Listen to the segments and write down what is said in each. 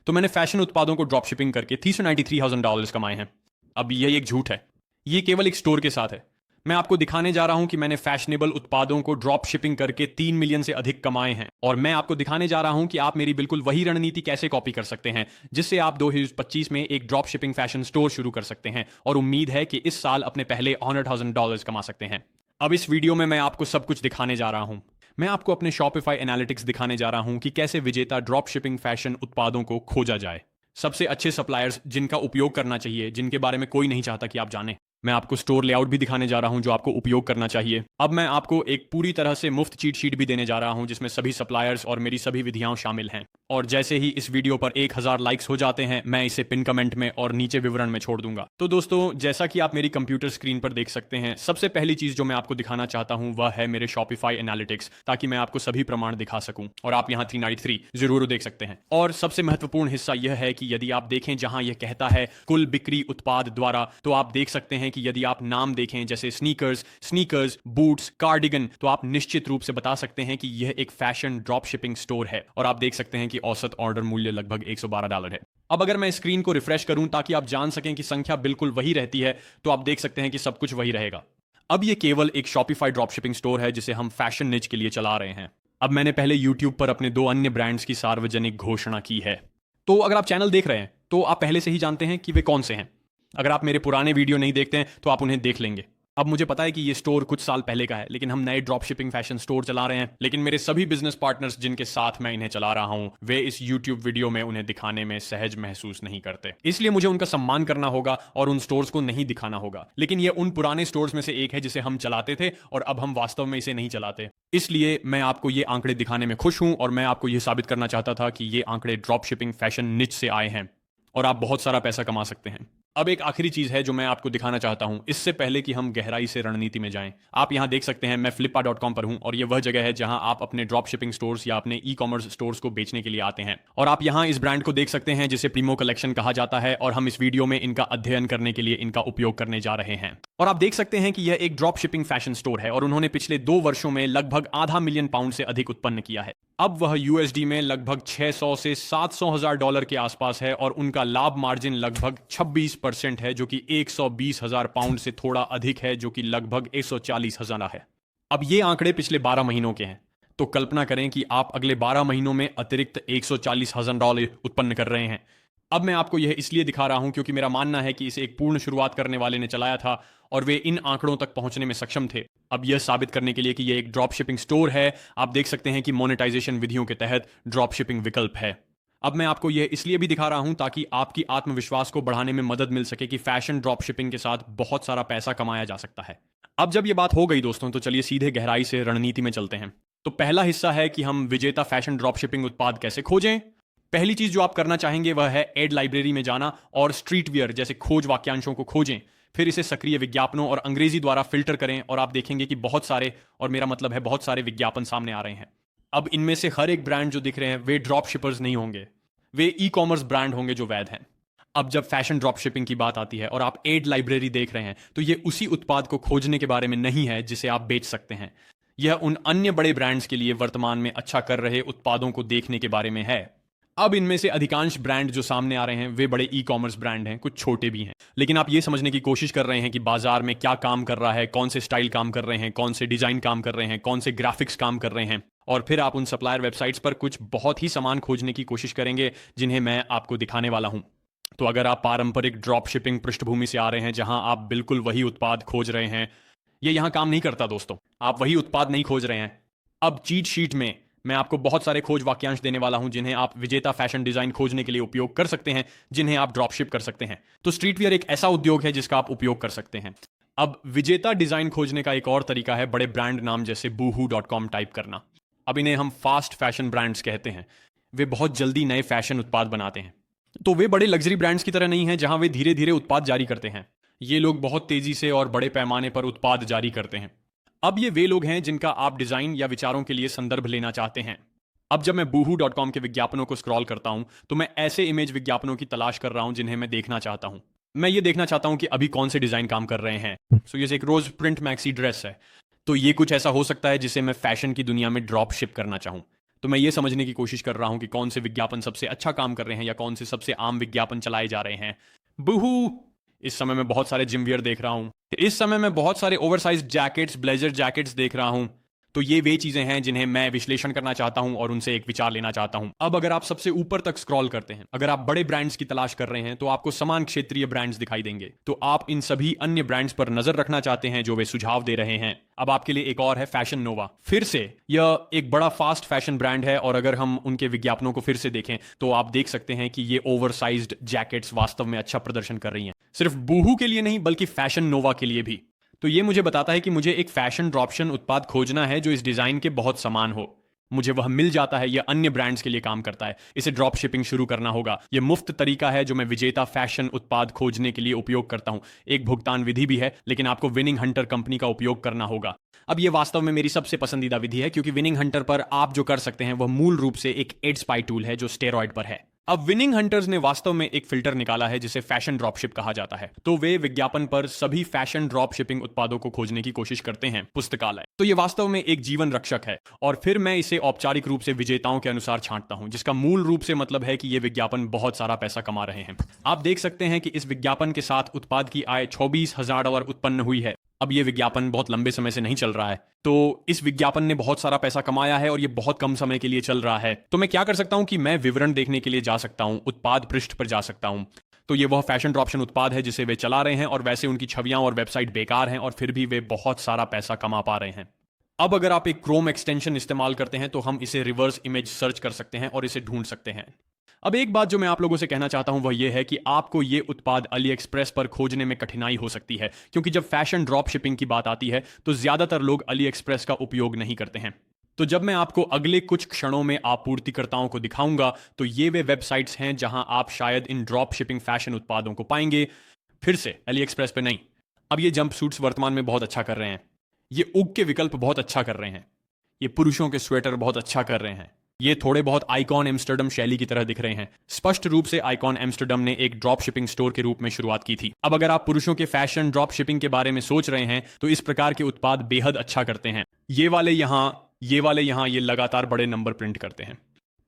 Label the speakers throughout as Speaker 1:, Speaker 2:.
Speaker 1: तो मैंने फैशन उत्पादों को ड्रॉप शिपिंग करके $393,000 कमाए हैं। अब यह एक झूठ है, ये केवल एक स्टोर के साथ है। मैं आपको दिखाने जा रहा हूं कि मैंने फैशनेबल उत्पादों को ड्रॉप शिपिंग करके 3 मिलियन से अधिक कमाए हैं, और मैं आपको दिखाने जा रहा हूं कि आप मेरी बिल्कुल वही रणनीति कैसे कॉपी कर सकते हैं जिससे आप 2025 में एक ड्रॉप शिपिंग फैशन स्टोर शुरू कर सकते हैं, और उम्मीद है कि इस साल अपने पहले $100,000 कमा सकते हैं। अब इस वीडियो में मैं आपको सब कुछ दिखाने जा रहा हूं। मैं आपको अपने शॉपिफाई एनालिटिक्स दिखाने जा रहा हूं कि कैसे विजेता ड्रॉप शिपिंग फैशन उत्पादों को खोजा जाए, सबसे अच्छे सप्लायर्स जिनका उपयोग करना चाहिए, जिनके बारे में कोई नहीं चाहता कि आप जानें। मैं आपको स्टोर लेआउट भी दिखाने जा रहा हूं जो आपको उपयोग करना चाहिए। अब मैं आपको एक पूरी तरह से मुफ्त चीट शीट भी देने जा रहा हूं जिसमें सभी सप्लायर्स और मेरी सभी विधियां शामिल हैं। और जैसे ही इस वीडियो पर 1000 लाइक्स हो जाते हैं, मैं इसे पिन कमेंट में और नीचे विवरण में छोड़ दूंगा। तो दोस्तों, जैसा कि आप मेरी कंप्यूटर स्क्रीन पर देख सकते हैं, सबसे पहली चीज जो मैं आपको दिखाना चाहता हूं वह है मेरे शॉपिफाई एनालिटिक्स, ताकि मैं आपको सभी प्रमाण दिखा सकूं। और आप यहां 393 जरूर देख सकते हैं। और सबसे महत्वपूर्ण हिस्सा यह है कि यदि आप देखें जहां यह कहता है कुल बिक्री उत्पाद द्वारा, तो आप देख सकते हैं कि यदि आप नाम देखें जैसे स्नीकर्स, बूट्स, कार्डिगन, तो आप निश्चित रूप से बता सकते हैं कि यह एक फैशन ड्रॉप शिपिंग स्टोर है। और आप देख सकते हैं कि औसत ऑर्डर मूल्य लगभग $112 है। अब अगर मैं स्क्रीन को रिफ्रेश करूं ताकि आप जान सकें कि संख्या बिल्कुल वही रहती है, तो आप देख सकते हैं कि सब कुछ वही रहेगा। अब यह केवल एक शॉपिफाई ड्रॉप शिपिंग स्टोर है जिसे हम फैशन निच के लिए चला रहे हैं। अब मैंने पहले यूट्यूब पर अपने 2 अन्य ब्रांड्स की सार्वजनिक घोषणा की है। तो अगर आप चैनल देख रहे हैं तो आप पहले से ही जानते हैं कि वे कौन से हैं। अगर आप मेरे पुराने वीडियो नहीं देखते हैं तो आप उन्हें देख लेंगे। अब मुझे पता है कि ये स्टोर कुछ साल पहले का है, लेकिन हम नए ड्रॉप शिपिंग फैशन स्टोर चला रहे हैं। लेकिन मेरे सभी बिजनेस पार्टनर्स जिनके साथ मैं इन्हें चला रहा हूं, वे इस यूट्यूब वीडियो में उन्हें दिखाने में सहज महसूस नहीं करते। इसलिए मुझे उनका सम्मान करना होगा और उन स्टोर्स को नहीं दिखाना होगा। लेकिन ये उन पुराने स्टोर्स में से एक है जिसे हम चलाते थे, और अब हम वास्तव में इसे नहीं चलाते। इसलिए मैं आपको ये आंकड़े दिखाने में खुश हूं, और मैं आपको ये साबित करना चाहता था कि ये आंकड़े ड्रॉप शिपिंग फैशन निच से आए हैं और आप बहुत सारा पैसा कमा सकते हैं। अब एक आखिरी चीज है जो मैं आपको दिखाना चाहता हूं, इससे पहले कि हम गहराई से रणनीति में जाएं। आप यहां देख सकते हैं मैं flippa.com पर हूं, और यह वह जगह है जहां आप अपने ड्रॉप शिपिंग स्टोर्स या अपने ई-कॉमर्स स्टोर्स को बेचने के लिए आते हैं। और आप यहां इस ब्रांड को देख सकते हैं जिसे प्रीमो कलेक्शन कहा जाता है, और हम इस वीडियो में इनका अध्ययन करने के लिए इनका उपयोग करने जा रहे हैं। और आप देख सकते हैं कि यह एक ड्रॉप शिपिंग फैशन स्टोर है, और उन्होंने पिछले 2 वर्षों में लगभग $500,000 से अधिक उत्पन्न किया है। अब वह यूएसडी में लगभग 600 से 700 हजार डॉलर के आसपास है, और उनका लाभ मार्जिन लगभग 26% है, जो कि 120 हजार पाउंड से थोड़ा अधिक है, जो कि लगभग 140 हजार है। अब ये आंकड़े पिछले 12 महीनों के हैं, तो कल्पना करें कि आप अगले 12 महीनों में अतिरिक्त 140 हजार डॉलर उत्पन्न कर रहे हैं। अब मैं आपको यह इसलिए दिखा रहा हूं क्योंकि मेरा मानना है कि इसे एक पूर्ण शुरुआत करने वाले ने चलाया था, और वे इन आंकड़ों तक पहुंचने में सक्षम थे। अब यह साबित करने के लिए कि यह एक ड्रॉप शिपिंग स्टोर है, आप देख सकते हैं कि मोनेटाइजेशन विधियों के तहत ड्रॉप शिपिंग विकल्प है। अब मैं आपको यह इसलिए भी दिखा रहा हूं ताकि आपकी आत्मविश्वास को बढ़ाने में मदद मिल सके कि फैशन ड्रॉप शिपिंग के साथ बहुत सारा पैसा कमाया जा सकता है। अब जब यह बात हो गई दोस्तों, तो चलिए सीधे गहराई से रणनीति में चलते हैं। तो पहला हिस्सा है कि हम विजेता फैशन ड्रॉप शिपिंग उत्पाद कैसे खोजें। पहली चीज जो आप करना चाहेंगे वह है एड लाइब्रेरी में जाना और स्ट्रीट वियर जैसे खोज वाक्यांशों को खोजें। फिर इसे सक्रिय विज्ञापनों और अंग्रेजी द्वारा फिल्टर करें, और आप देखेंगे कि बहुत सारे, और मेरा मतलब है बहुत सारे विज्ञापन सामने आ रहे हैं। अब इनमें से हर एक ब्रांड जो दिख रहे हैं वे ड्रॉप शिपर्स नहीं होंगे, वे ई-कॉमर्स ब्रांड होंगे जो वैध हैं। अब जब फैशन ड्रॉप शिपिंग की बात आती है और आप एड लाइब्रेरी देख रहे हैं, तो ये उसी उत्पाद को खोजने के बारे में नहीं है जिसे आप बेच सकते हैं। यह उन अन्य बड़े ब्रांड्स के लिए वर्तमान में अच्छा कर रहे उत्पादों को देखने के बारे में है। अब इनमें से अधिकांश ब्रांड जो सामने आ रहे हैं वे बड़े ई-कॉमर्स ब्रांड हैं, कुछ छोटे भी हैं। लेकिन आप ये समझने की कोशिश कर रहे हैं कि बाजार में क्या काम कर रहा है, कौन से स्टाइल काम कर रहे हैं, कौन से डिजाइन काम कर रहे हैं, कौन से ग्राफिक्स काम कर रहे हैं, और फिर आप उन सप्लायर वेबसाइट्स पर कुछ बहुत ही सामान खोजने की कोशिश करेंगे जिन्हें मैं आपको दिखाने वाला हूं। तो अगर आप पारंपरिक ड्रॉप शिपिंग पृष्ठभूमि से आ रहे हैं जहां आप बिल्कुल वही उत्पाद खोज रहे हैं, ये यहां काम नहीं करता दोस्तों। आप वही उत्पाद नहीं खोज रहे हैं। अब चीट शीट में मैं आपको बहुत सारे खोज वाक्यांश देने वाला हूं जिन्हें आप विजेता फैशन डिजाइन खोजने के लिए उपयोग कर सकते हैं, जिन्हें आप ड्रॉप शिप कर सकते हैं। तो स्ट्रीट वियर एक ऐसा उद्योग है जिसका आप उपयोग कर सकते हैं। अब विजेता डिजाइन खोजने का एक और तरीका है बड़े ब्रांड नाम जैसे boohoo.com टाइप करना। अब इन्हें हम फास्ट फैशन ब्रांड्स कहते हैं। वे बहुत जल्दी नए फैशन उत्पाद बनाते हैं। तो वे बड़े लग्जरी ब्रांड्स की तरह नहीं है जहां वे धीरे धीरे उत्पाद जारी करते हैं। ये लोग बहुत तेजी से और बड़े पैमाने पर उत्पाद जारी करते हैं। अब ये वे लोग हैं जिनका आप डिजाइन या विचारों के लिए संदर्भ लेना चाहते हैं। अब जब मैं boohoo.com के विज्ञापनों को स्क्रॉल करता हूं, तो मैं ऐसे इमेज विज्ञापनों की तलाश कर रहा हूं जिन्हें मैं देखना चाहता हूं। मैं ये देखना चाहता हूं कि अभी कौन से डिजाइन काम कर रहे हैं। सो ये एक रोज प्रिंट मैक्सी ड्रेस है, तो ये कुछ ऐसा हो सकता है जिसे मैं फैशन की दुनिया में ड्रॉप शिप करना चाहूं। तो मैं ये समझने की कोशिश कर रहा हूं कि कौन से विज्ञापन सबसे अच्छा काम कर रहे हैं या कौन से सबसे आम विज्ञापन चलाए जा रहे हैं। बूहू। इस समय मैं बहुत सारे जिम वियर देख रहा हूं। इस समय मैं बहुत सारे ओवरसाइज जैकेट्स, ब्लेजर जैकेट्स देख रहा हूं। तो ये वे चीजें हैं जिन्हें मैं विश्लेषण करना चाहता हूं और उनसे एक विचार लेना चाहता हूं। अब अगर आप सबसे ऊपर तक स्क्रॉल करते हैं, अगर आप बड़े ब्रांड्स की तलाश कर रहे हैं, तो आपको समान क्षेत्रीय ब्रांड्स दिखाई देंगे। तो आप इन सभी अन्य ब्रांड्स पर नजर रखना चाहते हैं जो वे सुझाव दे रहे हैं। अब आपके लिए एक और है फैशन नोवा। फिर से यह एक बड़ा फास्ट फैशन ब्रांड है और अगर हम उनके विज्ञापनों को फिर से देखें तो आप देख सकते हैं कि ये ओवरसाइज्ड जैकेट्स वास्तव में अच्छा प्रदर्शन कर रही हैं। सिर्फ बूहू के लिए नहीं बल्कि फैशन नोवा के लिए भी। तो ये मुझे बताता है कि मुझे एक फैशन ड्रॉपशन उत्पाद खोजना है जो इस डिजाइन के बहुत समान हो। मुझे वह मिल जाता है, यह अन्य ब्रांड्स के लिए काम करता है। इसे ड्रॉप शिपिंग शुरू करना होगा। यह मुफ्त तरीका है जो मैं विजेता फैशन उत्पाद खोजने के लिए उपयोग करता हूं। एक भुगतान विधि भी है, लेकिन आपको विनिंग हंटर कंपनी का उपयोग करना होगा। अब यह वास्तव में मेरी सबसे पसंदीदा विधि है क्योंकि विनिंग हंटर पर आप जो कर सकते हैं वह मूल रूप से एक एड स्पाई टूल है जो स्टेरॉइड पर है। अब विनिंग हंटर्स ने वास्तव में एक फिल्टर निकाला है जिसे फैशन ड्रॉपशिप कहा जाता है। तो वे विज्ञापन पर सभी फैशन ड्रॉप शिपिंग उत्पादों को खोजने की कोशिश करते हैं। पुस्तकालय। तो ये वास्तव में एक जीवन रक्षक है और फिर मैं इसे औपचारिक रूप से विजेताओं के अनुसार छांटता हूं, जिसका मूल रूप से मतलब है कि ये विज्ञापन बहुत सारा पैसा कमा रहे हैं। आप देख सकते हैं कि इस विज्ञापन के साथ उत्पाद की आय $24,000 उत्पन्न हुई है। अब ये विज्ञापन बहुत लंबे समय से नहीं चल रहा है, तो इस विज्ञापन ने बहुत सारा पैसा कमाया है और ये बहुत कम समय के लिए चल रहा है। तो मैं क्या कर सकता हूं कि मैं विवरण देखने के लिए जा सकता हूं, उत्पाद पृष्ठ पर जा सकता हूं। तो ये वह फैशन ड्रॉपशन उत्पाद है जिसे वे चला रहे हैं और वैसे उनकी छवियां और वेबसाइट बेकार हैं और फिर भी वे बहुत सारा पैसा कमा पा रहे हैं। अब अगर आप एक क्रोम एक्सटेंशन इस्तेमाल करते हैं तो हम इसे रिवर्स इमेज सर्च कर सकते हैं और इसे ढूंढ सकते हैं। अब एक बात जो मैं आप लोगों से कहना चाहता हूं वह यह है कि आपको ये उत्पाद अली एक्सप्रेस पर खोजने में कठिनाई हो सकती है, क्योंकि जब फैशन ड्रॉप शिपिंग की बात आती है तो ज्यादातर लोग अली एक्सप्रेस का उपयोग नहीं करते हैं। तो जब मैं आपको अगले कुछ क्षणों में आपूर्तिकर्ताओं को दिखाऊंगा तो ये वे वेबसाइट्स हैं जहां आप शायद इन ड्रॉप शिपिंग फैशन उत्पादों को पाएंगे। फिर से अली एक्सप्रेस पे नहीं। अब ये जंप सूट्स वर्तमान में बहुत अच्छा कर रहे हैं। ये उग के विकल्प बहुत अच्छा कर रहे हैं। ये पुरुषों के स्वेटर बहुत अच्छा कर रहे हैं। ये थोड़े बहुत आइकॉन एम्स्टर्डम शैली की तरह दिख रहे हैं। स्पष्ट रूप से आइकॉन एम्स्टर्डम ने एक ड्रॉप शिपिंग स्टोर के रूप में शुरुआत की थी। अब अगर आप पुरुषों के फैशन ड्रॉप शिपिंग के बारे में सोच रहे हैं तो इस प्रकार के उत्पाद बेहद अच्छा करते हैं। ये वाले यहां ये लगातार बड़े नंबर प्रिंट करते हैं।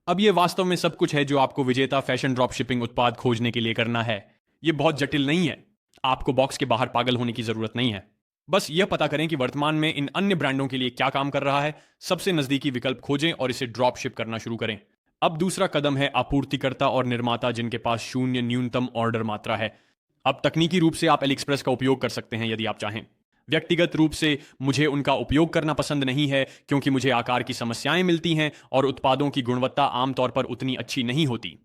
Speaker 1: अब ये वास्तव में सब कुछ है जो आपको विजेता फैशन ड्रॉप शिपिंग उत्पाद खोजने के लिए करना है। ये बहुत जटिल नहीं है। आपको बॉक्स के बाहर पागल होने की जरूरत नहीं है। बस यह पता करें कि वर्तमान में इन अन्य ब्रांडों के लिए क्या काम कर रहा है, सबसे नजदीकी विकल्प खोजें और इसे ड्रॉप शिप करना शुरू करें। अब दूसरा कदम है आपूर्तिकर्ता और निर्माता जिनके पास शून्य न्यूनतम ऑर्डर मात्रा है। अब तकनीकी रूप से आप एलिएक्सप्रेस का उपयोग कर सकते हैं यदि आप चाहें। व्यक्तिगत रूप से मुझे उनका उपयोग करना पसंद नहीं है क्योंकि मुझे आकार की समस्याएं मिलती हैं और उत्पादों की गुणवत्ता आमतौर पर उतनी अच्छी नहीं होती,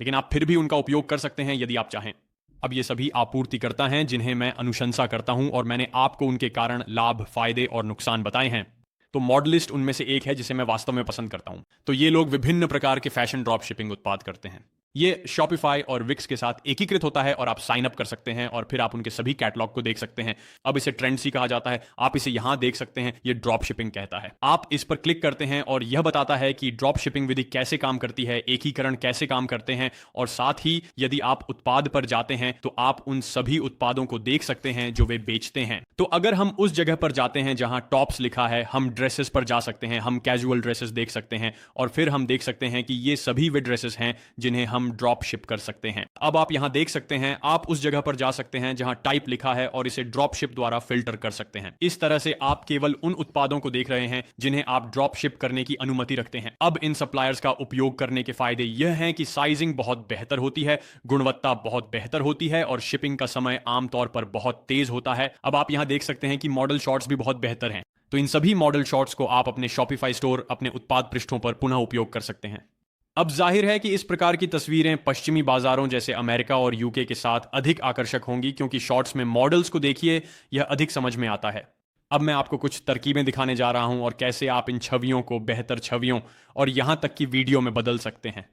Speaker 1: लेकिन आप फिर भी उनका उपयोग कर सकते हैं यदि आप चाहें। अब ये सभी आपूर्तिकर्ता हैं जिन्हें मैं अनुशंसा करता हूं और मैंने आपको उनके कारण लाभ, फायदे और नुकसान बताए हैं। तो मॉडलिस्ट उनमें से एक है जिसे मैं वास्तव में पसंद करता हूं। तो ये लोग विभिन्न प्रकार के फैशन ड्रॉप शिपिंग उत्पाद करते हैं। ये शॉपिफाई और विक्स के साथ एकीकृत होता है और आप साइन अप कर सकते हैं और फिर आप उनके सभी कैटलॉग को देख सकते हैं। अब इसे ट्रेंड्सी कहा जाता है। आप इसे यहां देख सकते हैं, ये ड्रॉप शिपिंग कहता है। आप इस पर क्लिक करते हैं और यह बताता है कि ड्रॉप शिपिंग विधि कैसे काम करती है, एकीकरण कैसे काम करते हैं, और साथ ही यदि आप उत्पाद पर जाते हैं तो आप उन सभी उत्पादों को देख सकते हैं जो वे बेचते हैं। तो अगर हम उस जगह पर जाते हैं जहां टॉप्स लिखा है, हम ड्रेसेस पर जा सकते हैं, हम कैजुअल ड्रेसेस देख सकते हैं और फिर हम देख सकते हैं कि ये सभी वे ड्रेसेस हैं जिन्हें हम ड्रॉप शिप कर सकते हैं। अब आप यहां देख सकते हैं, आप उस जगह पर जा सकते हैं जहां टाइप लिखा है और इसे ड्रॉप शिप द्वारा फिल्टर कर सकते हैं। इस तरह से आप केवल उन उत्पादों को देख रहे हैं जिन्हें आप ड्रॉप शिप करने की अनुमति रखते हैं। अब इन सप्लायर्स का उपयोग करने के फायदे यह हैं कि साइजिंग बहुत बेहतर होती है, गुणवत्ता बहुत बेहतर होती है और शिपिंग का समय आमतौर पर बहुत तेज होता है। अब आप यहां देख सकते हैं कि मॉडल शॉट्स भी बहुत बेहतर हैं। तो इन सभी मॉडल शॉट्स को आप अपने शॉपिफाई स्टोर, अपने उत्पाद पृष्ठों पर पुनः उपयोग कर सकते हैं। अब जाहिर है कि इस प्रकार की तस्वीरें पश्चिमी बाजारों जैसे अमेरिका और यूके के साथ अधिक आकर्षक होंगी क्योंकि शॉर्ट्स में मॉडल्स को देखिए, यह अधिक समझ में आता है। अब मैं आपको कुछ तरकीबें दिखाने जा रहा हूं और कैसे आप इन छवियों को बेहतर छवियों और यहां तक कि वीडियो में बदल सकते हैं।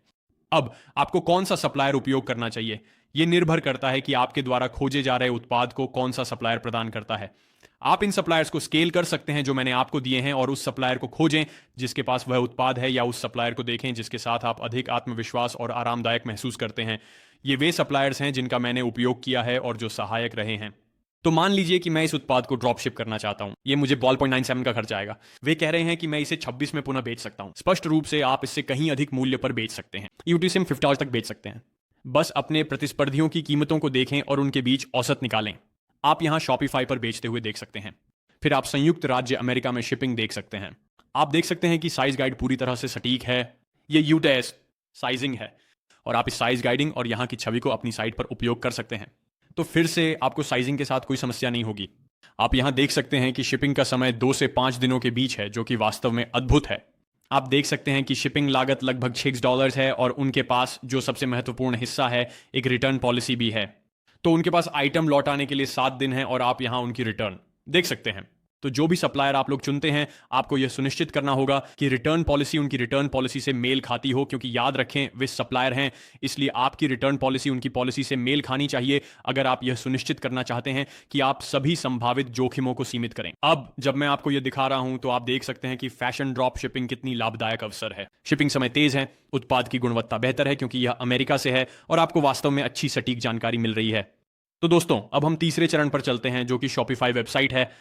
Speaker 1: अब आपको कौन सा सप्लायर उपयोग करना चाहिए, यह निर्भर करता है कि आपके द्वारा खोजे जा रहे उत्पाद को कौन सा सप्लायर प्रदान करता है। आप इन सप्लायर्स को स्केल कर सकते हैं जो मैंने आपको दिए हैं और उस सप्लायर को खोजें जिसके पास वह उत्पाद है, या उस सप्लायर को देखें जिसके साथ आप अधिक आत्मविश्वास और आरामदायक महसूस करते हैं। ये वे सप्लायर्स हैं जिनका मैंने उपयोग किया है और जो सहायक रहे हैं। तो मान लीजिए कि मैं इस उत्पाद को ड्रॉप शिप करना चाहता हूं, ये मुझे बॉल पॉइंट 97 का खर्चा आएगा। वे कह रहे हैं कि मैं इसे 26 में पुनः बेच सकता हूं। स्पष्ट रूप से आप इससे कहीं अधिक मूल्य पर बेच सकते हैं, यूटीसिम $50 तक बेच सकते हैं। बस अपने प्रतिस्पर्धियों की कीमतों को देखें और उनके बीच औसत निकालें। आप यहां शॉपिफाई पर बेचते हुए देख सकते हैं। फिर आप संयुक्त राज्य अमेरिका में शिपिंग देख सकते हैं। आप देख सकते हैं कि साइज गाइड पूरी तरह से सटीक है। ये यूटेस साइजिंग है और आप इस साइज गाइडिंग और यहां की छवि को अपनी साइट पर उपयोग कर सकते हैं। तो फिर से आपको साइजिंग के साथ कोई समस्या नहीं होगी। आप यहां देख सकते हैं कि शिपिंग का समय 2 से 5 दिनों के बीच है, जो कि वास्तव में अद्भुत है। आप देख सकते हैं कि शिपिंग लागत लगभग $6 है और उनके पास जो सबसे महत्वपूर्ण हिस्सा है, एक रिटर्न पॉलिसी भी है। तो उनके पास आइटम लौटाने के लिए 7 दिन है और आप यहां उनकी रिटर्न देख सकते हैं। तो जो भी सप्लायर आप लोग चुनते हैं, आपको यह सुनिश्चित करना होगा कि रिटर्न पॉलिसी उनकी रिटर्न पॉलिसी से मेल खाती हो, क्योंकि याद रखें वे सप्लायर हैं, इसलिए आपकी रिटर्न पॉलिसी उनकी पॉलिसी से मेल खानी चाहिए अगर आप यह सुनिश्चित करना चाहते हैं कि आप सभी संभावित जोखिमों को सीमित करें। अब जब मैं आपको यह दिखा रहा हूं तो आप देख सकते हैं कि फैशन ड्रॉप शिपिंग कितनी लाभदायक अवसर है। शिपिंग समय तेज है, उत्पाद की गुणवत्ता बेहतर है क्योंकि यह अमेरिका से है और आपको वास्तव में अच्छी सटीक जानकारी मिल रही है। तो दोस्तों, अब हम तीसरे चरण पर चलते हैं, जो कि शॉपिफाई वेबसाइट है।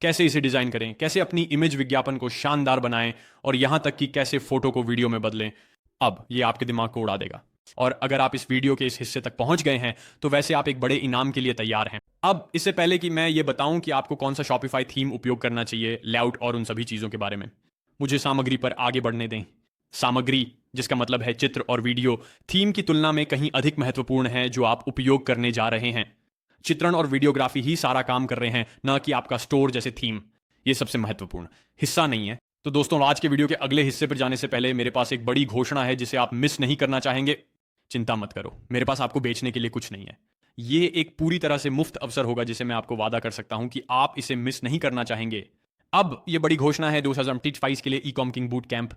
Speaker 1: कैसे इसे डिजाइन करें, कैसे अपनी इमेज विज्ञापन को शानदार बनाएं और यहां तक कि कैसे फोटो को वीडियो में बदलें। अब ये आपके दिमाग को उड़ा देगा। और अगर आप इस वीडियो के इस हिस्से तक पहुंच गए हैं तो वैसे आप एक बड़े इनाम के लिए तैयार हैं। अब इससे पहले कि मैं ये बताऊं कि आपको कौन सा शॉपिफाई थीम उपयोग करना चाहिए, लेआउट और उन सभी चीजों के बारे में, मुझे सामग्री पर आगे बढ़ने दें। सामग्री, जिसका मतलब है चित्र और वीडियो, थीम की तुलना में कहीं अधिक महत्वपूर्ण है जो आप उपयोग करने जा रहे हैं। चित्रण और वीडियोग्राफी ही सारा काम कर रहे हैं, ना कि आपका स्टोर जैसे थीम। ये सबसे महत्वपूर्ण हिस्सा नहीं है। तो दोस्तों, आज के वीडियो के अगले हिस्से पर जाने से पहले मेरे पास एक बड़ी घोषणा है जिसे आप मिस नहीं करना चाहेंगे। चिंता मत करो, मेरे पास आपको बेचने के लिए कुछ नहीं है। ये एक पूरी तरह से मुफ्त अवसर होगा जिसे मैं आपको वादा कर सकता हूं कि आप इसे मिस नहीं करना चाहेंगे। अब ये बड़ी घोषणा है 2025 के लिए ई-कॉम किंग बूट कैंप।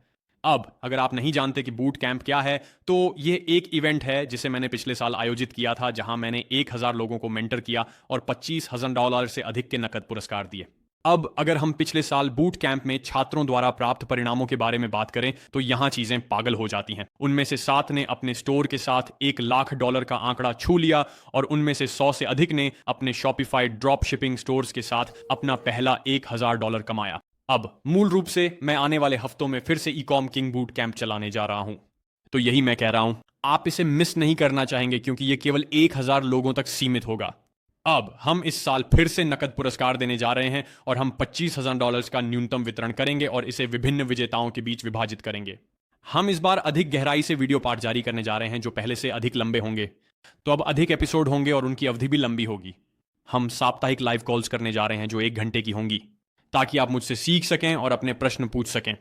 Speaker 1: अब अगर आप नहीं जानते कि बूट कैंप क्या है, तो ये एक इवेंट है जिसे मैंने पिछले साल आयोजित किया था, जहां मैंने 1000 लोगों को मेंटर किया और $25,000 से अधिक के नकद पुरस्कार दिए। अब अगर हम पिछले साल बूट कैंप में छात्रों द्वारा प्राप्त परिणामों के बारे में बात करें तो यहां चीजें पागल हो जाती हैं। उनमें से 7 ने अपने स्टोर के साथ $1,00,000 का आंकड़ा छू लिया और उनमें से 100 से अधिक ने अपने शॉपिफाई ड्रॉप शिपिंग स्टोर्स के साथ अपना पहला $1,000 कमाया। अब मूल रूप से मैं आने वाले हफ्तों में फिर से ई-कॉम किंग बूट कैंप चलाने जा रहा हूं। तो यही मैं कह रहा हूं, आप इसे मिस नहीं करना चाहेंगे क्योंकि यह केवल 1000 लोगों तक सीमित होगा। अब हम इस साल फिर से नकद पुरस्कार देने जा रहे हैं और हम $25,000 का न्यूनतम वितरण करेंगे और इसे विभिन्न विजेताओं के बीच विभाजित करेंगे। हम इस बार अधिक गहराई से वीडियो पार्ट जारी करने जा रहे हैं जो पहले से अधिक लंबे होंगे। तो अब अधिक एपिसोड होंगे और उनकी अवधि भी लंबी होगी। हम साप्ताहिक लाइव कॉल्स करने जा रहे हैं जो 1 घंटे की होंगी, ताकि आप मुझसे सीख सकें और अपने प्रश्न पूछ सकें।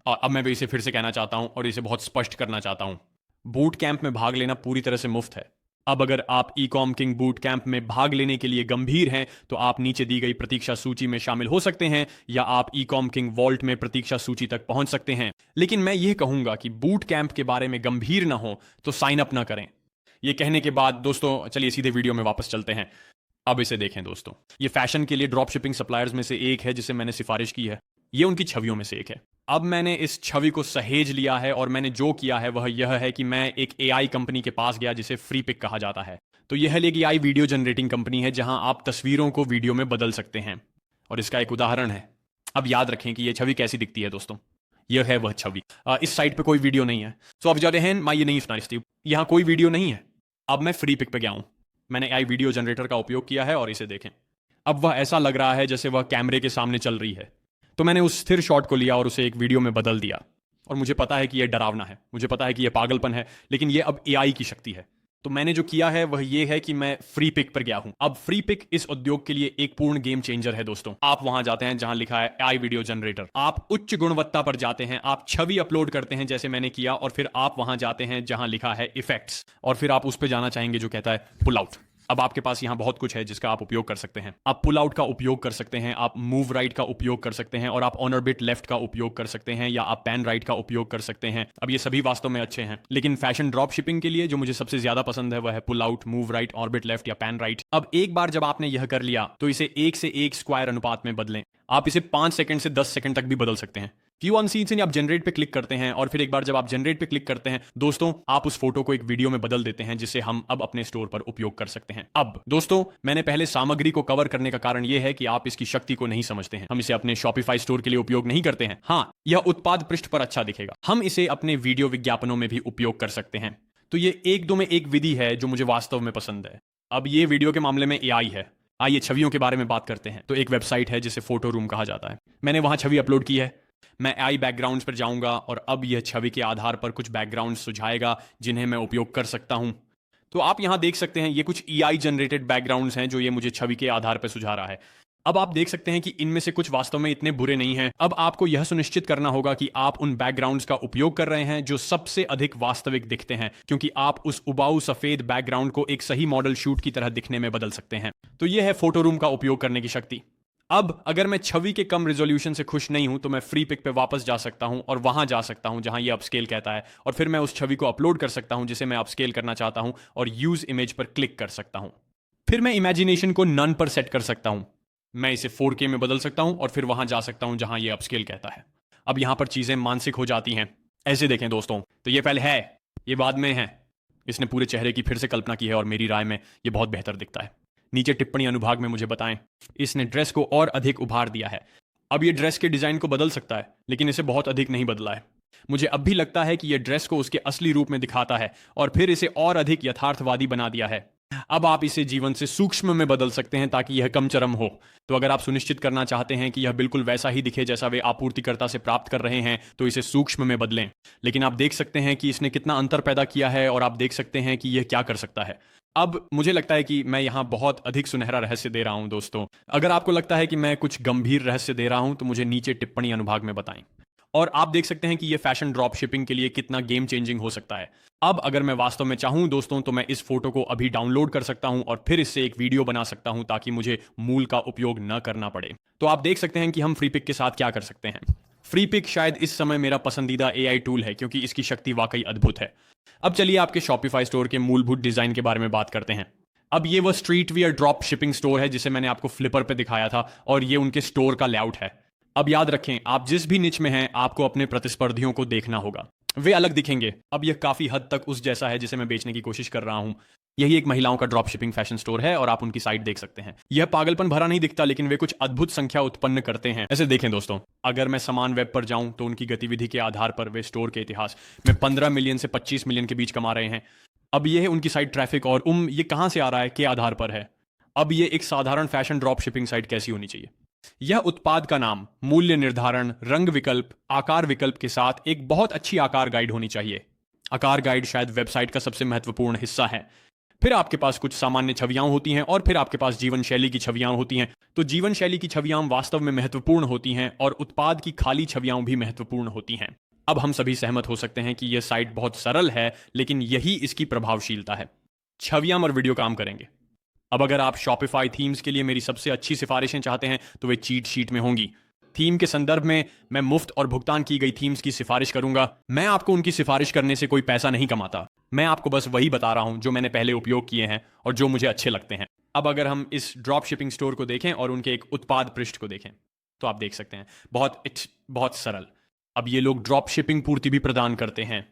Speaker 1: और अब मैं भी इसे फिर से कहना चाहता हूं और इसे बहुत स्पष्ट करना चाहता हूं, बूट कैंप में भाग लेना पूरी तरह से मुफ्त है। अब अगर आप ई-कॉम किंग बूट कैंप में भाग लेने के लिए गंभीर हैं तो आप नीचे दी गई प्रतीक्षा सूची में शामिल हो सकते हैं या आप ई-कॉम किंग वॉल्ट में प्रतीक्षा सूची तक पहुंच सकते हैं। लेकिन मैं यह कहूंगा कि बूट कैंप के बारे में गंभीर ना हो तो साइन अप ना करें। यह कहने के बाद दोस्तों, चलिए सीधे वीडियो में वापस चलते हैं। अब इसे देखें दोस्तों, ये फैशन के लिए ड्रॉप शिपिंग सप्लायर्स में से एक है जिसे मैंने सिफारिश की है। ये उनकी छवियों में से एक है। अब मैंने इस छवि को सहेज लिया है और मैंने जो किया है वह यह है कि मैं एक एआई कंपनी के पास गया जिसे फ्री पिक कहा जाता है। तो यह एक एआई वीडियो जनरेटिंग कंपनी है जहां आप तस्वीरों को वीडियो में बदल सकते हैं और इसका एक उदाहरण है। अब याद रखें कि यह छवि कैसी दिखती है दोस्तों। यह है वह छवि। इस साइट पे कोई वीडियो नहीं है। सो अब जाते हैं माय नहीं स्नाइस्टीव, यहां कोई वीडियो नहीं है। अब मैं फ्री पिक पे गया हूं। मैंने एआई वीडियो जनरेटर का उपयोग किया है और इसे देखें। अब वह ऐसा लग रहा है जैसे वह कैमरे के सामने चल रही है। तो मैंने उस स्थिर शॉट को लिया और उसे एक वीडियो में बदल दिया। और मुझे पता है कि यह डरावना है, मुझे पता है कि यह पागलपन है, लेकिन यह अब एआई की शक्ति है। तो मैंने जो किया है वह यह है कि मैं फ्री पिक पर गया हूं। अब फ्री पिक इस उद्योग के लिए एक पूर्ण गेम चेंजर है दोस्तों। आप वहां जाते हैं जहां लिखा है एआई वीडियो जनरेटर, आप उच्च गुणवत्ता पर जाते हैं, आप छवि अपलोड करते हैं जैसे मैंने किया, और फिर आप वहां जाते हैं जहां लिखा है इफेक्ट्स, और फिर आप उस पर जाना चाहेंगे जो कहता है पुल आउट। अब आपके पास यहां बहुत कुछ है जिसका आप उपयोग कर सकते हैं। आप पुल आउट का उपयोग कर सकते हैं, आप मूव राइट का उपयोग कर सकते हैं, और आप ऑनरबिट लेफ्ट का उपयोग कर सकते हैं, या आप पैन राइट का उपयोग कर सकते हैं। अब ये सभी वास्तव में अच्छे हैं, लेकिन फैशन ड्रॉप शिपिंग के लिए जो मुझे सबसे ज्यादा पसंद है वह है pull out, move right, orbit left या पैन राइट। अब एक बार जब आपने यह कर लिया तो इसे 1 से 1 स्क्वायर अनुपात में बदलें। आप इसे 5 सेकंड से 10 सेकंड तक भी बदल सकते हैं। व्यू ऑन सीन से आप जनरेट पे क्लिक करते हैं और फिर एक बार जब आप जनरेट पे क्लिक करते हैं दोस्तों, आप उस फोटो को एक वीडियो में बदल देते हैं जिसे हम अब अपने स्टोर पर उपयोग कर सकते हैं। अब दोस्तों, मैंने पहले सामग्री को कवर करने का कारण यह है कि आप इसकी शक्ति को नहीं समझते हैं। हम इसे अपने शॉपिफाई स्टोर के लिए उपयोग नहीं करते हैं। हाँ, यह उत्पाद पृष्ठ पर अच्छा दिखेगा। हम इसे अपने वीडियो विज्ञापनों में भी उपयोग कर सकते हैं। तो ये एक दो में एक विधि है जो मुझे वास्तव में पसंद है। अब ये वीडियो के मामले में एआई है। आइए छवियों के बारे में बात करते हैं। तो एक वेबसाइट है जिसे फोटो रूम कहा जाता है। मैंने वहां छवि अपलोड की है। मैं एआई बैकग्राउंड्स पर जाऊंगा और अब यह छवि के आधार पर कुछ बैकग्राउंड सुझाएगा जिन्हें मैं उपयोग कर सकता हूं। तो आप यहां देख सकते हैं ये कुछ एआई जनरेटेड बैकग्राउंड्स हैं जो ये मुझे छवि के आधार पर सुझा रहा है। अब आप देख सकते हैं कि इनमें से कुछ वास्तव में इतने बुरे नहीं हैं। अब आपको यह सुनिश्चित करना होगा कि आप उन बैकग्राउंड्स का उपयोग कर रहे हैं जो सबसे अधिक वास्तविक दिखते हैं, क्योंकि आप उस उबाऊ सफेद बैकग्राउंड को एक सही मॉडल शूट की तरह दिखने में बदल सकते हैं। तो यह है फोटो रूम का उपयोग करने की शक्ति। अब अगर मैं छवि के कम रेजोल्यूशन से खुश नहीं हूं तो मैं फ्री पिक पे वापस जा सकता हूं और वहां जा सकता हूं जहां ये अपस्केल कहता है, और फिर मैं उस छवि को अपलोड कर सकता हूं जिसे मैं अपस्केल करना चाहता हूं और यूज इमेज पर क्लिक कर सकता हूं। फिर मैं इमेजिनेशन को नन पर सेट कर सकता हूं। मैं इसे 4K में बदल सकता हूं और फिर वहां जा सकता हूं जहां ये अपस्केल कहता है। अब यहां पर चीजें मानसिक हो जाती हैं। ऐसे देखें दोस्तों, तो ये पहले है, ये बाद में है। इसने पूरे चेहरे की फिर से कल्पना की है और मेरी राय में ये बहुत बेहतर दिखता है। नीचे टिप्पणी अनुभाग में मुझे बताएं। इसने ड्रेस को और अधिक उभार दिया है। अब ये ड्रेस के डिजाइन को बदल सकता है, लेकिन इसे बहुत अधिक नहीं बदला है। मुझे अब भी लगता है कि यह ड्रेस को उसके असली रूप में दिखाता है और फिर इसे और अधिक यथार्थवादी बना दिया है। अब आप इसे जीवन से सूक्ष्म में बदल सकते हैं ताकि यह कम चरम हो। तो अगर आप सुनिश्चित करना चाहते हैं कि यह बिल्कुल वैसा ही दिखे जैसा वे आपूर्तिकर्ता से प्राप्त कर रहे हैं तो इसे सूक्ष्म में बदलें। लेकिन आप देख सकते हैं कि इसने कितना अंतर पैदा किया है और आप देख सकते हैं कि यह क्या कर सकता है। अब मुझे लगता है कि मैं यहां बहुत अधिक सुनहरा रहस्य दे रहा हूं दोस्तों। अगर आपको लगता है कि मैं कुछ गंभीर रहस्य दे रहा हूं तो मुझे नीचे टिप्पणी अनुभाग में बताएं। और आप देख सकते हैं कि यह फैशन ड्रॉप शिपिंग के लिए कितना गेम चेंजिंग हो सकता है। अब अगर मैं वास्तव में चाहूं दोस्तों तो मैं इस फोटो को अभी डाउनलोड कर सकता हूं और फिर इससे एक वीडियो बना सकता हूं ताकि मुझे मूल का उपयोग न करना पड़े। तो आप देख सकते हैं कि हम फ्री पिक के साथ क्या कर सकते हैं। फ्री पिक शायद इस समय मेरा पसंदीदा एआई टूल है क्योंकि इसकी शक्ति वाकई अद्भुत है। अब चलिए आपके शॉपिफाई स्टोर के मूलभूत डिजाइन के बारे में बात करते हैं। अब ये वह street wear drop shipping store है जिसे मैंने आपको फ्लिपर पे दिखाया था और ये उनके स्टोर का लेआउट है। अब याद रखें, आप जिस भी निच में हैं आपको अपने प्रतिस्पर्धियों को देखना होगा। वे अलग दिखेंगे। अब यह काफी हद तक उस जैसा है जिसे मैं बेचने की कोशिश कर रहा हूं। यही एक महिलाओं का ड्रॉप शिपिंग फैशन स्टोर है और आप उनकी साइट देख सकते हैं। यह पागलपन भरा नहीं दिखता, लेकिन वे कुछ अद्भुत संख्या उत्पन्न करते हैं। ऐसे देखें दोस्तों, अगर मैं समान वेब पर जाऊं तो उनकी गतिविधि के आधार पर वे स्टोर के इतिहास में 15 मिलियन से 25 मिलियन के बीच कमा रहे हैं। अब यह है उनकी साइट ट्रैफिक और ये कहां से आ रहा है के आधार पर है। अब यह एक साधारण फैशन ड्रॉप शिपिंग साइट कैसी होनी चाहिए। यह उत्पाद का नाम, मूल्य निर्धारण, रंग विकल्प, आकार विकल्प के साथ एक बहुत अच्छी आकार गाइड होनी चाहिए। आकार गाइड शायद वेबसाइट का सबसे महत्वपूर्ण हिस्सा है। फिर आपके पास कुछ सामान्य छवियां होती हैं और फिर आपके पास जीवन शैली की छवियां होती हैं। तो जीवन शैली की छवियां वास्तव में महत्वपूर्ण होती हैं और उत्पाद की खाली छवियां भी महत्वपूर्ण होती हैं। अब हम सभी सहमत हो सकते हैं कि यह साइट बहुत सरल है, लेकिन यही इसकी प्रभावशीलता है। छवियां और वीडियो काम करेंगे। अब अगर आप शॉपिफाई थीम्स के लिए मेरी सबसे अच्छी सिफारिशें चाहते हैं तो वे चीट शीट में होंगी। थीम के संदर्भ में मैं मुफ्त और भुगतान की गई थीम्स की सिफारिश करूंगा। मैं आपको उनकी सिफारिश करने से कोई पैसा नहीं कमाता। मैं आपको बस वही बता रहा हूं जो मैंने पहले उपयोग किए हैं और जो मुझे अच्छे लगते हैं। अब अगर हम इस ड्रॉप शिपिंग स्टोर को देखें और उनके एक उत्पाद पृष्ठ को देखें तो आप देख सकते हैं बहुत सरल। अब ये लोग ड्रॉप शिपिंग पूर्ति भी प्रदान करते हैं।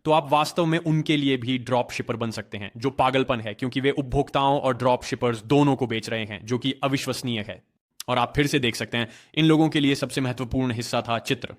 Speaker 1: तो आप वास्तव में उनके लिए भी ड्रॉप शिपर बन सकते हैं, जो पागलपन है क्योंकि वे उपभोक्ताओं और ड्रॉप शिपर्स दोनों को बेच रहे हैं, जो कि अविश्वसनीय है। और आप फिर से देख सकते हैं इन लोगों के लिए सबसे महत्वपूर्ण हिस्सा था चित्र।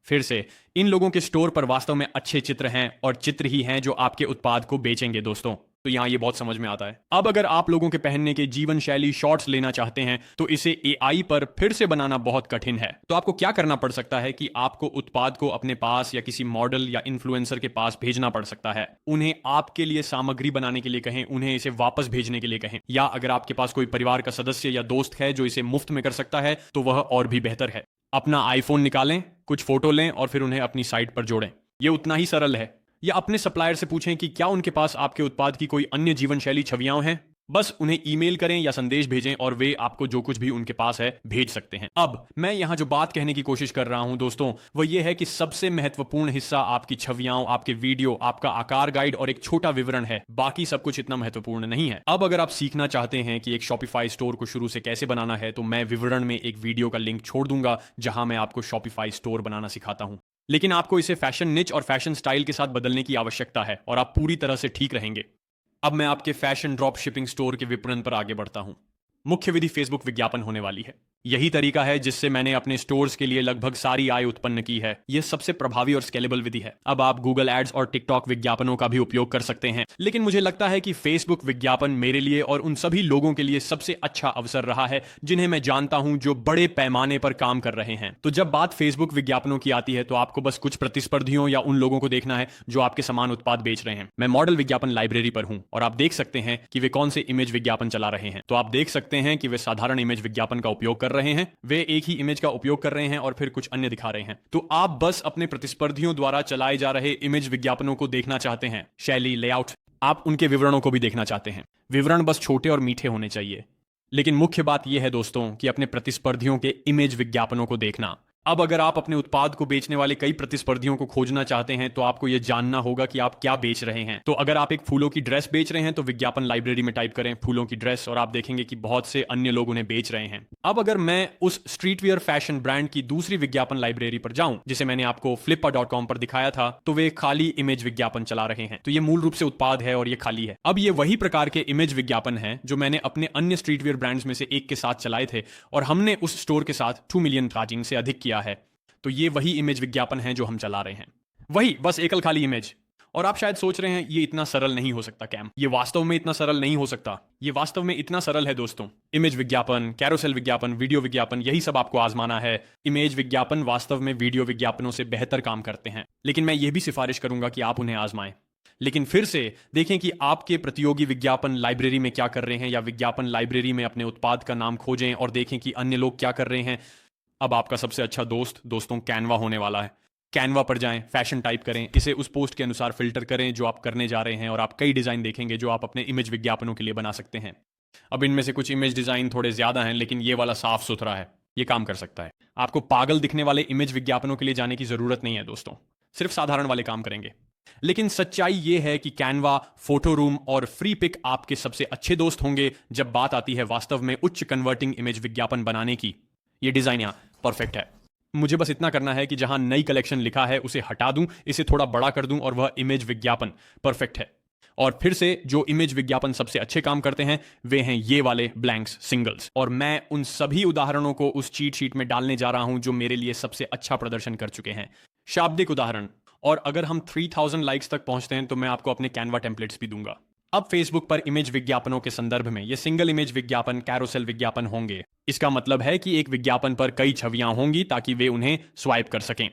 Speaker 1: फिर से इन लोगों के स्टोर पर वास्तव में अच्छे चित्र हैं और चित्र ही हैं जो आपके उत्पाद को बेचेंगे दोस्तों। तो यहां ये बहुत समझ में आता है। अब अगर आप लोगों के पहनने के जीवन शैली शॉर्ट्स लेना चाहते हैं तो इसे एआई पर फिर से बनाना बहुत कठिन है। तो आपको क्या करना पड़ सकता है कि आपको उत्पाद को अपने पास या किसी मॉडल या इन्फ्लुएंसर के पास भेजना पड़ सकता है। उन्हें आपके लिए सामग्री बनाने के लिए कहें, उन्हें इसे वापस भेजने के लिए कहें, या अगर आपके पास कोई परिवार का सदस्य या दोस्त है जो इसे मुफ्त में कर सकता है तो वह और भी बेहतर है। अपना आईफोन निकालें, कुछ फोटो लें और फिर उन्हें अपनी साइट पर जोड़ें। यह उतना ही सरल है। या अपने सप्लायर से पूछें कि क्या उनके पास आपके उत्पाद की कोई अन्य जीवन शैली छवियां हैं। बस उन्हें ईमेल करें या संदेश भेजें और वे आपको जो कुछ भी उनके पास है भेज सकते हैं। अब मैं यहां जो बात कहने की कोशिश कर रहा हूं दोस्तों, वो ये है कि सबसे महत्वपूर्ण हिस्सा आपकी छवियां, आपके वीडियो, आपका आकार गाइड और एक छोटा विवरण है। बाकी सब कुछ इतना महत्वपूर्ण नहीं है। अब अगर आप सीखना चाहते हैं कि एक शॉपिफाई स्टोर को शुरू से कैसे बनाना है, तो मैं विवरण में एक वीडियो का लिंक छोड़ दूंगा जहां मैं आपको शॉपिफाई स्टोर बनाना सिखाता हूं। लेकिन आपको इसे फैशन निच और फैशन स्टाइल के साथ बदलने की आवश्यकता है और आप पूरी तरह से ठीक रहेंगे। अब मैं आपके फैशन ड्रॉप शिपिंग स्टोर के विपणन पर आगे बढ़ता हूं। मुख्य विधि फेसबुक विज्ञापन होने वाली है। यही तरीका है जिससे मैंने अपने स्टोर्स के लिए लगभग सारी आय उत्पन्न की है। यह सबसे प्रभावी और स्केलेबल विधि है। अब आप गूगल एड्स और टिकटॉक विज्ञापनों का भी उपयोग कर सकते हैं, लेकिन मुझे लगता है कि फेसबुक विज्ञापन मेरे लिए और उन सभी लोगों के लिए सबसे अच्छा अवसर रहा है जिन्हें मैं जानता हूं जो बड़े पैमाने पर काम कर रहे हैं। तो जब बात फेसबुक विज्ञापनों की आती है तो आपको बस कुछ प्रतिस्पर्धियों या उन लोगों को देखना है जो आपके समान उत्पाद बेच रहे हैं। मैं मॉडल विज्ञापन लाइब्रेरी पर हूं और आप देख सकते हैं कि वे कौन से इमेज विज्ञापन चला रहे हैं। तो आप देख सकते हैं कि वे साधारण इमेज विज्ञापन का उपयोग कर रहे हैं, वे एक ही इमेज का उपयोग कर रहे हैं और फिर कुछ अन्य दिखा रहे हैं। तो आप बस अपने प्रतिस्पर्धियों द्वारा चलाए जा रहे इमेज विज्ञापनों को देखना चाहते हैं, शैली, लेआउट, आप उनके विवरणों को भी देखना चाहते हैं। विवरण बस छोटे और मीठे होने चाहिए। लेकिन मुख्य बात यह है दोस्तों कि अपने प्रतिस्पर्धियों के इमेज विज्ञापनों को देखना। अब अगर आप अपने उत्पाद को बेचने वाले कई प्रतिस्पर्धियों को खोजना चाहते हैं तो आपको यह जानना होगा कि आप क्या बेच रहे हैं। तो अगर आप एक फूलों की ड्रेस बेच रहे हैं तो विज्ञापन लाइब्रेरी में टाइप करें फूलों की ड्रेस और आप देखेंगे कि बहुत से अन्य लोग उन्हें बेच रहे हैं। अब अगर मैं उस स्ट्रीटवियर फैशन ब्रांड की दूसरी विज्ञापन लाइब्रेरी पर जाऊं जिसे मैंने आपको flippa.com पर दिखाया था, तो वे खाली इमेज विज्ञापन चला रहे हैं। तो ये मूल रूप से उत्पाद है और ये खाली है। अब ये वही प्रकार के इमेज विज्ञापन है जो मैंने अपने अन्य स्ट्रीटवियर ब्रांड्स में से एक के साथ चलाए थे और हमने उस स्टोर के साथ 2 मिलियन ट्रैकिंग से अधिक किया है। तो ये वही इमेज विज्ञापन है जो हम चला रहे हैं, वही बस एकल खाली इमेज। और आप शायद सोच रहे हैं ये इतना सरल नहीं हो सकता कैम, ये वास्तव में इतना सरल नहीं हो सकता। ये वास्तव में इतना सरल है दोस्तों। इमेज विज्ञापन, कैरोसेल विज्ञापन, वीडियो विज्ञापन, यही सब आपको आजमाना है। इमेज विज्ञापन वास्तव में वीडियो विज्ञापनों से बेहतर काम करते हैं, लेकिन मैं ये भी सिफारिश करूंगा कि आप उन्हें आजमाएं। लेकिन फिर से देखें कि आपके प्रतियोगी विज्ञापन लाइब्रेरी में क्या कर रहे हैं, या विज्ञापन लाइब्रेरी में अपने उत्पाद का नाम खोजें और देखें कि अन्य लोग क्या कर रहे हैं। अब आपका सबसे अच्छा दोस्त दोस्तों कैनवा होने वाला है। कैनवा पर जाएं, फैशन टाइप करें, इसे उस पोस्ट के अनुसार फिल्टर करें जो आप करने जा रहे हैं और आप कई डिजाइन देखेंगे जो आप अपने इमेज विज्ञापनों के लिए बना सकते हैं। अब इनमें से कुछ इमेज डिजाइन थोड़े ज्यादा हैं, लेकिन ये वाला साफ सुथरा है, ये काम कर सकता है। आपको पागल दिखने वाले इमेज विज्ञापनों के लिए जाने की जरूरत नहीं है दोस्तों, सिर्फ साधारण वाले काम करेंगे। लेकिन सच्चाई यह है कि कैनवा, फोटो रूम और फ्री पिक आपके सबसे अच्छे दोस्त होंगे जब बात आती है वास्तव में उच्च कन्वर्टिंग इमेज विज्ञापन बनाने की। ये डिजाइन यहां परफेक्ट है। मुझे बस इतना करना है कि जहां नई कलेक्शन लिखा है उसे हटा दूं, इसे थोड़ा बड़ा कर दूं और वह इमेज विज्ञापन परफेक्ट है। और फिर से जो इमेज विज्ञापन सबसे अच्छे काम करते हैं वे हैं ये वाले ब्लैंक्स, सिंगल्स। और मैं उन सभी उदाहरणों को उस चीट शीट में डालने जा रहा हूं जो मेरे लिए सबसे अच्छा प्रदर्शन कर चुके हैं, शाब्दिक उदाहरण। और अगर हम 3000 लाइक्स तक पहुंचते हैं तो मैं आपको अपने कैनवा टेम्पलेट्स भी दूंगा। अब फेसबुक पर इमेज विज्ञापनों के संदर्भ में ये सिंगल इमेज विज्ञापन, कैरोसेल विज्ञापन होंगे। इसका मतलब है कि एक विज्ञापन पर कई छवियां होंगी ताकि वे उन्हें स्वाइप कर सकें।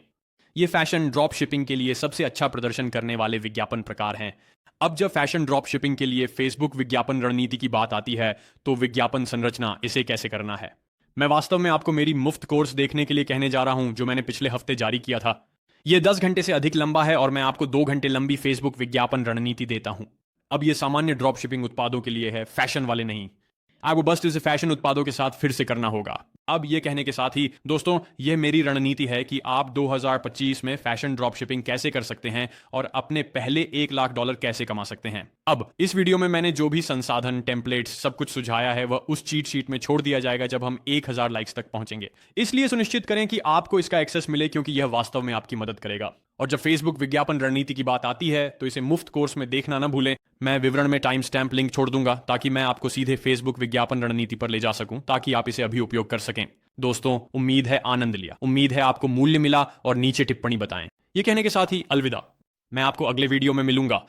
Speaker 1: ये फैशन ड्रॉप शिपिंग के लिए सबसे अच्छा प्रदर्शन करने वाले विज्ञापन प्रकार हैं। अब जब फैशन ड्रॉप शिपिंग के लिए फेसबुक विज्ञापन रणनीति की बात आती है तो विज्ञापन संरचना, इसे कैसे करना है, मैं वास्तव में आपको मेरी मुफ्त कोर्स देखने के लिए कहने जा रहा हूं जो मैंने पिछले हफ्ते जारी किया था। यह 10 घंटे से अधिक लंबा है और मैं आपको 2 घंटे लंबी फेसबुक विज्ञापन रणनीति देता हूं। अब यह सामान्य ड्रॉप शिपिंग उत्पादों के लिए है, फैशन वाले नहीं। आपको बस इसे फैशन उत्पादों के साथ फिर से करना होगा। अब यह कहने के साथ ही दोस्तों, यह मेरी रणनीति है कि आप 2025 में फैशन ड्रॉप शिपिंग कैसे कर सकते हैं और अपने पहले $1 लाख कैसे कमा सकते हैं। अब इस वीडियो में मैंने जो भी संसाधन, टेम्पलेट्स, सब कुछ सुझाया है वह उस चीट शीट में छोड़ दिया जाएगा जब हम 1000 लाइक्स तक पहुंचेंगे। इसलिए सुनिश्चित करें कि आपको इसका एक्सेस मिले, क्योंकि यह वास्तव में आपकी मदद करेगा। और जब फेसबुक विज्ञापन रणनीति की बात आती है तो इसे मुफ्त कोर्स में देखना ना भूलें। मैं विवरण में टाइम स्टैम्प लिंक छोड़ दूंगा ताकि मैं आपको सीधे फेसबुक विज्ञापन रणनीति पर ले जा सकूं, ताकि आप इसे अभी उपयोग कर सकें। दोस्तों, उम्मीद है आनंद लिया, उम्मीद है आपको मूल्य मिला, और नीचे टिप्पणी बताएं। ये कहने के साथ ही अलविदा। मैं आपको अगले वीडियो में मिलूंगा।